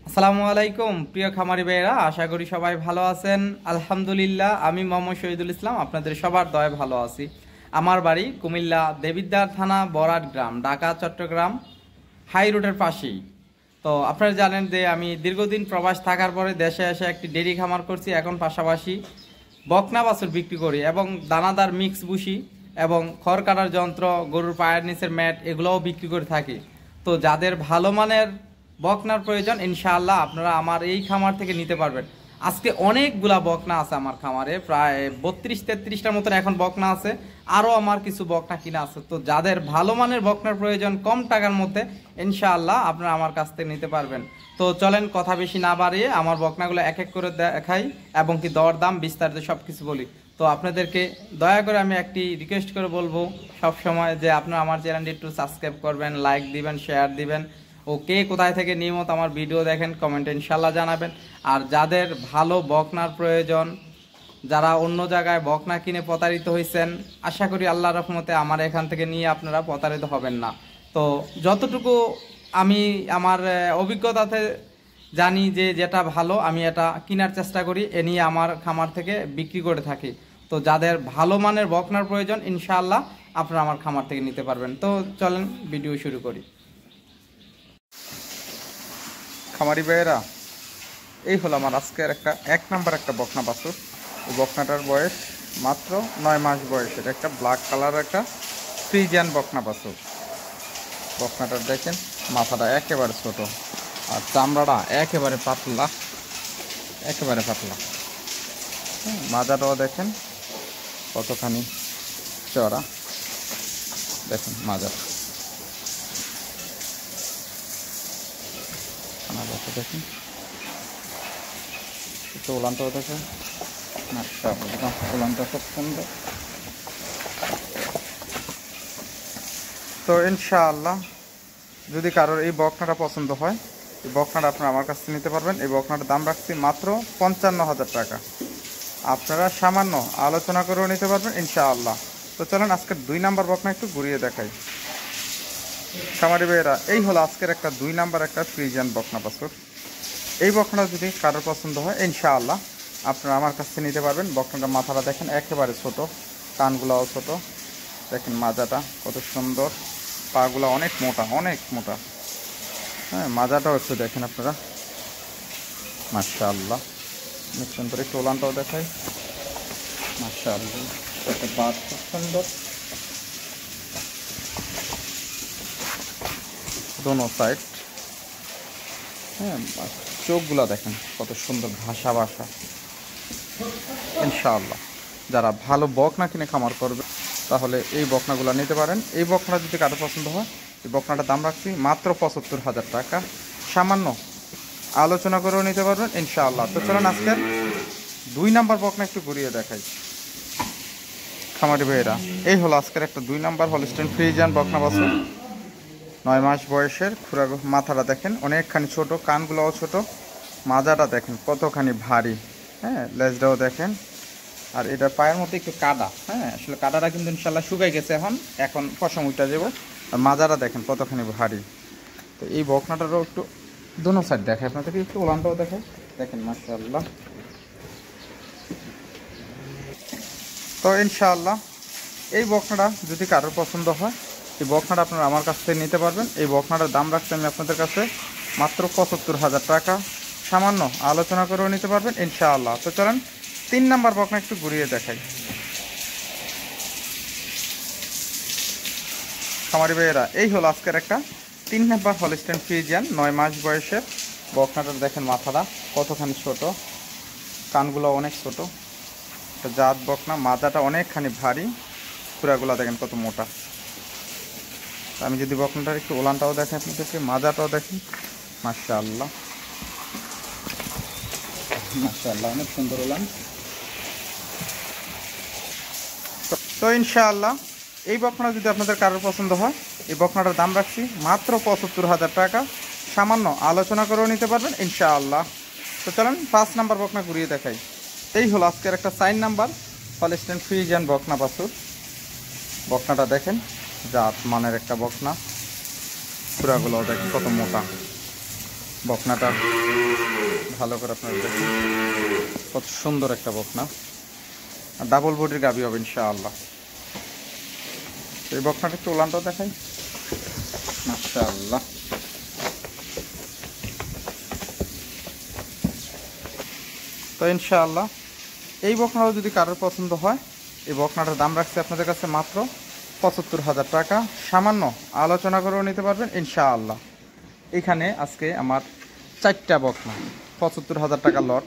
আসসালামু আলাইকুম প্রিয় খামারি ভাইয়েরা, আশা করি সবাই ভালো আছেন। আলহামদুলিল্লাহ, আমি মোহাম্মদ শহীদুল ইসলাম আপনাদের সবার দয়ায় ভালো আছি। আমার বাড়ি কুমিল্লা দেবিদ্বার থানা বরাট গ্রাম, ঢাকা চট্টগ্রাম হাই রোডের পাশেই। তো আপনারা জানেন যে আমি দীর্ঘদিন প্রবাস থাকার পরে দেশে এসে একটি ডেইরি খামার করছি। এখন পাশাপাশি বকনা বাছুর বিক্রি করি এবং দানাদার মিক্স ভুসি এবং খড় কাটার যন্ত্র, গরুর পায়ের নিচের ম্যাট এগুলোও বিক্রি করে থাকি। তো যাদের ভালো মানের বকনার প্রয়োজন, ইনশাআল্লাহ আপনারা আমার এই খামার থেকে নিতে পারবেন। আজকে অনেকগুলা বকনা আছে আমার খামারে, প্রায় 32-33টার মতন এখন বকনা আছে। আরও আমার কিছু বকনা কিনা আছে। তো যাদের ভালো মানের বকনার প্রয়োজন কম টাকার মধ্যে, ইনশাআল্লাহ আপনারা আমার কাছ থেকে নিতে পারবেন। তো চলেন কথা বেশি না বাড়িয়ে আমার বকনাগুলো এক এক করে দেখাই এবং কি দরদাম বিস্তারিত সব কিছু বলি। তো আপনাদেরকে দয়া করে আমি একটি রিকোয়েস্ট করে বলবো সব সময় যে আপনারা আমার চ্যানেলটি একটু সাবস্ক্রাইব করবেন, লাইক দিবেন, শেয়ার দিবেন। ও কে কোথায় থেকে নিয়মিত আমার ভিডিও দেখেন কমেন্টে ইনশাল্লাহ জানাবেন। আর যাদের ভালো বকনার প্রয়োজন, যারা অন্য জায়গায় বকনা কিনে প্রতারিত হয়েছেন, আশা করি আল্লাহর রহমতে আমার এখান থেকে নিয়ে আপনারা প্রতারিত হবেন না। তো যতটুকু আমি আমার অভিজ্ঞতাতে জানি যে যেটা ভালো আমি এটা কেনার চেষ্টা করি, এ নিয়ে আমার খামার থেকে বিক্রি করে থাকি। তো যাদের ভালো মানের বকনার প্রয়োজন, ইনশাআল্লাহ আপনারা আমার খামার থেকে নিতে পারবেন। তো চলেন ভিডিও শুরু করি। খামারি ভাইয়েরা, এই হলো আমার আজকের এক নাম্বার একটা বকনা বাছুর। এই বকনাটার বয়স মাত্র 9 মাস বয়সের একটা ব্ল্যাক কালার একটা ফ্রিজিয়ান বকনা বাছুর। বকনাটার দেখেন মাথাটা একেবারে ছোট আর চামড়াটা একেবারে পাতলা, একেবারে পাতলা। মাজাটাও দেখেন কতখানি চড়া, দেখেন মাজাটা দেখেন, একটু উলানটাও দেখেন, উলানটা খুব সুন্দর। তো ইনশাআল্লাহ যদি কারোর এই বকনাটা পছন্দ হয়, এই বকনাটা আপনারা আমার কাছ থেকে নিতে পারবেন। এই বকনাটার দাম রাখছি মাত্র 55,000 টাকা। আপনারা সামান্য আলোচনা করেও নিতে পারবেন ইনশাআল্লাহ। তো চলেন আজকের 2 নাম্বার বকনা একটু ঘুরিয়ে দেখাই। খামারি ভাইয়েরা, এই হলো আজকের 2 নাম্বার একটা ফ্রিজিয়ান বকনা বাছুর। এই বকনাটা যদি কারোর পছন্দ হয়, ইনশাআল্লাহ আপনারা আমার কাছ থেকে নিতে পারবেন। বকনাটার মাথাটা দেখেন একেবারে ছোট, কানগুলাও ছোট, দেখেন মাজাটা কত সুন্দর, পাগুলা অনেক মোটা, অনেক মোটা। হ্যাঁ, মাজাটাও একটু দেখেন আপনারা, মাশাআল্লাহ অনেক সুন্দর। একটু ওলানটাও দেখাই, মাশাআল্লাহ একটা বাদ খুব সুন্দর, দোনো সাইড। হ্যাঁ, চোখগুলা দেখেন কত সুন্দর, ভাষা ভাষা। ইনশাআল্লাহ যারা ভালো বকনা কিনে খামার করবে তাহলে এই বকনাগুলো নিতে পারেন। এই বকনা যদি কারো পছন্দ হয়, এই বকনাটার দাম রাখছি মাত্র 75,000 টাকা। সামান্য আলোচনা করেও নিতে পারবেন ইনশাআল্লাহ। তো চলেন আজকের 2 নাম্বার বকনা একটু ঘুরিয়ে দেখাই। খামারি ভাইয়েরা, এই হলো আজকের 2 নাম্বার হলস্টাইন ফ্রিজিয়ান বকনা বাছুর, 9 মাস বয়সের। খুরা মাথাটা দেখেন অনেকখানি ছোট, কানগুলোও ছোট, মাজাটা দেখেন কতখানি ভারী। হ্যাঁ, লেজটাও দেখেন। আর এটা পায়ের মধ্যে একটু কাদা। হ্যাঁ, আসলে কাদাটা কিন্তু ইনশাল্লাহ শুকাই গেছে, এখন পশম উঠে যাব। আর মাজাটা দেখেন কতখানি ভারী। তো এই বকনাটারও একটু দোনো সাইড দেখায় আপনাদেরকে, একটু ওলানটাও দেখায়, দেখেন মাশাআল্লাহ। তো ইনশাআল্লাহ এই বকনাটা যদি কারোর পছন্দ হয়, এই বকনাটা আপনারা আমার কাছ থেকে নিতে পারবেন। এই বকনাটার দাম রাখছি আমি আপনাদের কাছে মাত্র 75,000 টাকা। সামান্য আলোচনা করেও নিতে পারবেন ইনশাআল্লাহ। তো চলেন 3 নাম্বার বকনা একটু ঘুরিয়ে দেখাই। খামারি ভাইয়েরা, এই হলো আজকের 3 নাম্বার হলস্টাইন ফ্রিজিয়ান 9 মাস বয়সের। বকনাটার দেখেন মাথাটা কতখানি ছোট, কানগুলো অনেক ছোট, একটা জাত বকনা, মাজাটা অনেকখানি ভারী, খুরাগুলা দেখেন কত মোটা। আমি যদি বকনাটার একটু ওলানটাও দেখেন আপনাদেরকে, মাজাটাও দেখেন, মাশাআল্লাহ মাশাআল্লাহ অনেক সুন্দর ওলান। তো ইনশাআল্লাহ এই বকনা যদি আপনাদের কারোর পছন্দ হয়, এই বকনাটার দাম রাখছি মাত্র 75,000 টাকা। সামান্য আলোচনা করেও নিতে পারবেন ইনশাআল্লাহ। তো চলেন 5 নাম্বার বকনা ঘুরিয়ে দেখাই। এই হলো আজকের 4 নাম্বার হলস্টাইন ফ্রিজিয়ান বকনা বাছুর। বকনাটা দেখেন জাত মানের একটা বকনা, খুরাগুলো দেখেন কত মোটা। বকনাটা ভালো করে আপনারা দেখুন, কত সুন্দর একটা বকনা, ডাবল বডির গাভী হবে ইনশাআল্লাহ। এই বকনাটা একটু উলানটাও দেখাই, মাশাআল্লাহ। তো ইনশাআল্লাহ এই বকনাটাও যদি কারোর পছন্দ হয়, এই বকনাটার দাম রাখছে আপনাদের কাছে মাত্র ৭৫,০০০ টাকা, সামান্য আলোচনা করেও নিতে পারবেন ইনশাআল্লাহ। এখানে আজকে আমার 4টা বকনা ৭৫,০০০ টাকা লট,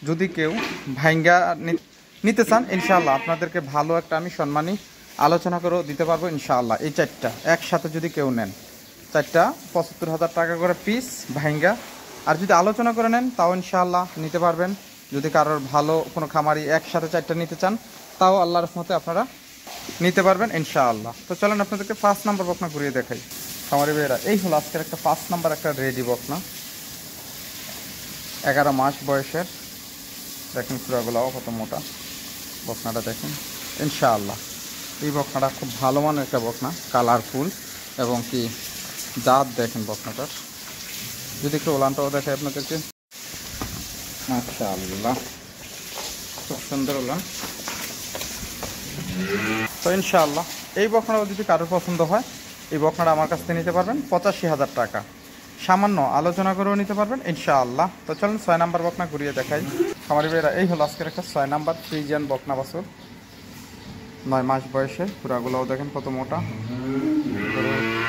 যদি কেউ ভাঙ্গা নিতে চান ইনশাআল্লাহ আপনাদেরকে ভালো একটা আমি সম্মানী আলোচনা করেও দিতে পারবো ইনশাআল্লাহ। এই 4টা একসাথে যদি কেউ নেন, 4টা ৭৫,০০০ টাকা করে পিস ভাঙ্গা, আর যদি আলোচনা করে নেন তাও ইনশাআল্লাহ নিতে পারবেন। যদি কারোর ভালো কোনো খামারি একসাথে 4টা নিতে চান, তাও আল্লাহর রহমতে আপনারা নিতে পারবেন ইনশাআল্লাহ। তো চলেন আপনাদেরকে 5 নাম্বার বকনা ঘুরিয়ে দেখাই। খামারি ভাইয়েরা, এই হলো আজকের একটা 5 নাম্বার একটা রেডি বকনা, 11 মাস বয়সের। দেখেন খুঁড়াগুলাও কত মোটা, বকনাটা দেখেন ইনশাআল্লাহ। এই বকনাটা খুব ভালো মানের একটা বকনা, কালারফুল এবং কি জাত দেখেন বকনাটার। যদি একটু ওলানটাও দেখাই আপনাদেরকে, মাশাআল্লাহ খুব সুন্দর ওলান। তো ইনশাআল্লাহ এই বকনাটা যদি কারোর পছন্দ হয়, এই বকনাটা আমার কাছ থেকে নিতে পারবেন ৮৫,০০০ টাকা, সামান্য আলোচনা করেও নিতে পারবেন ইনশাআল্লাহ। তো চলুন 6 নাম্বার বকনা ঘুরিয়ে দেখাই। খামারি ভাইয়েরা, এই হলো আজকের একটা 6 নাম্বার ফ্রিজিয়ান বকনা বাছুর, 9 মাস বয়সে। পুরাগুলোও দেখেন কত মোটা,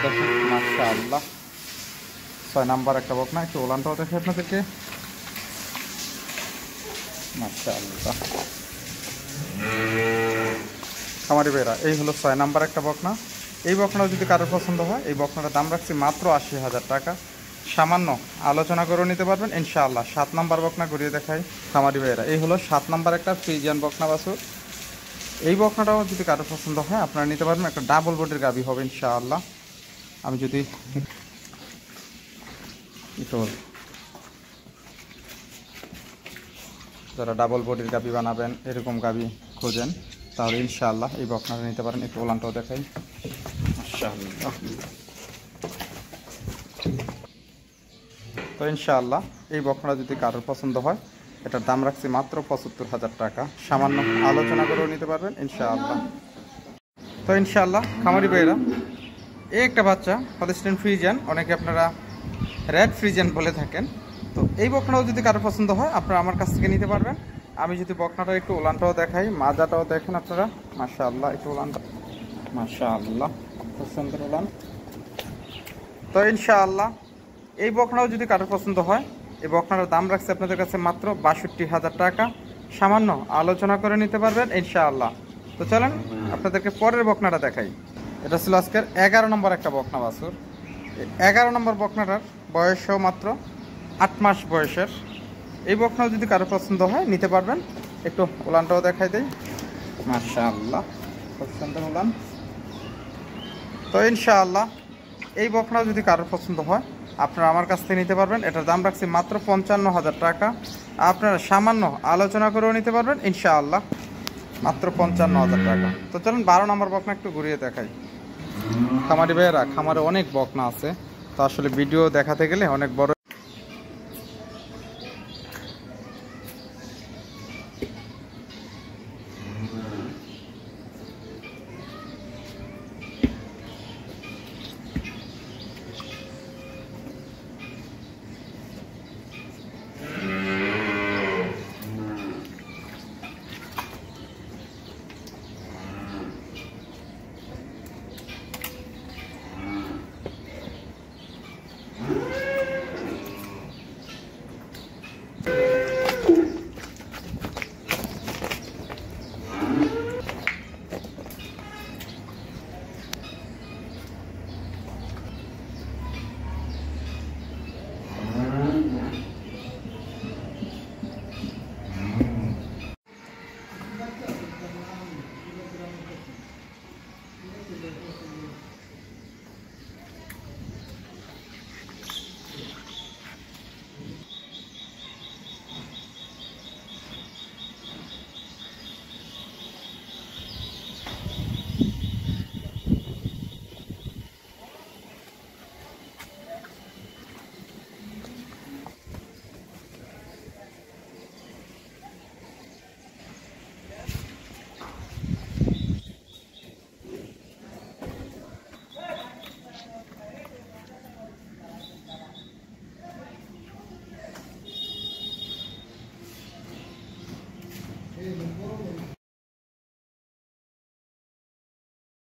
দেখেন মাশাআল্লাহ। 6 নাম্বার একটা বকনা, একটু ওলানটাও দেখে আপনাদেরকে, মাশাআল্লাহ। খামারি ভাইয়েরা, এই হলো 6 নাম্বার একটা বকনা। এই বকনাটা যদি কারোর পছন্দ হয়, এই বকনাটার দাম রাখছি মাত্র ৮০,০০০ টাকা, সামান্য আলোচনা করেও নিতে পারবেন ইনশাআল্লাহ। 7 নাম্বার বকনা ঘুরিয়ে দেখাই। খামারি ভাইয়েরা, এই হলো 7 নাম্বার একটা ফ্রিজিয়ান বকনা বাছুর। এই বকনাটাও যদি কারোর পছন্দ হয় আপনারা নিতে পারবেন, একটা ডাবল বডির গাভী হবে ইনশাআল্লাহ। আমি যদি যারা ডাবল বডির গাভী বানাবেন, এরকম গাভী খোঁজেন, তাহলে ইনশাআল্লাহ এই বকনাটা নিতে পারেন। একটু ওলানটাও দেখাই, মাশাআল্লাহ। তো ইনশাআল্লাহ এই বকনাটা যদি কারোর পছন্দ হয়, এটার দাম রাখছি মাত্র ৭৫,০০০ টাকা, সামান্য আলোচনা করেও নিতে পারবেন ইনশাআল্লাহ। তো ইনশাআল্লাহ খামারি ভাইয়েরা, এই একটা বাচ্চা হলস্টাইন ফ্রিজিয়ান, অনেকে আপনারা রেড ফ্রিজিয়ান বলে থাকেন। তো এই বকনাটাও যদি কারোর পছন্দ হয় আপনারা আমার কাছ থেকে নিতে পারবেন। আমি যদি বকনাটা একটু ওলানটাও দেখাই, মাজাটাও দেখেন আপনারা, মাশাআল্লাহ। একটু ওলানটা, মাশাআল্লাহ খুব সুন্দর ওলান। তো ইনশাআল্লাহ এই বকনাটাও যদি কারোর পছন্দ হয়, এই বকনাটার দাম রাখছে আপনাদের কাছে মাত্র ৬২,০০০ টাকা, সামান্য আলোচনা করে নিতে পারবেন ইনশাআল্লাহ। তো চলেন আপনাদেরকে পরের বকনাটা দেখাই। এটা ছিল আজকের 11 নম্বর একটা বকনা বাছুর। 11 নম্বর বকনাটার বয়সও মাত্র 8 মাস বয়সের। এই বকনাও যদি কারো পছন্দ হয় নিতে পারবেন। একটু উলানটাও দেখাই দেই, মাশাআল্লাহ খুব সুন্দর উলান। তো ইনশাআল্লাহ এই বকনাও যদি কারোর পছন্দ হয় আপনারা আমার কাছ থেকে নিতে পারবেন। এটার দাম রাখছি মাত্র ৫৫,০০০ টাকা, আপনারা সামান্য আলোচনা করেও নিতে পারবেন ইনশাআল্লাহ, মাত্র ৫৫,০০০ টাকা। তো চলুন 12 নম্বর বকনা একটু ঘুরিয়ে দেখাই। খামারি ভাইয়েরা, খামারে অনেক বকনা আছে, তো আসলে ভিডিও দেখাতে গেলে অনেক বড়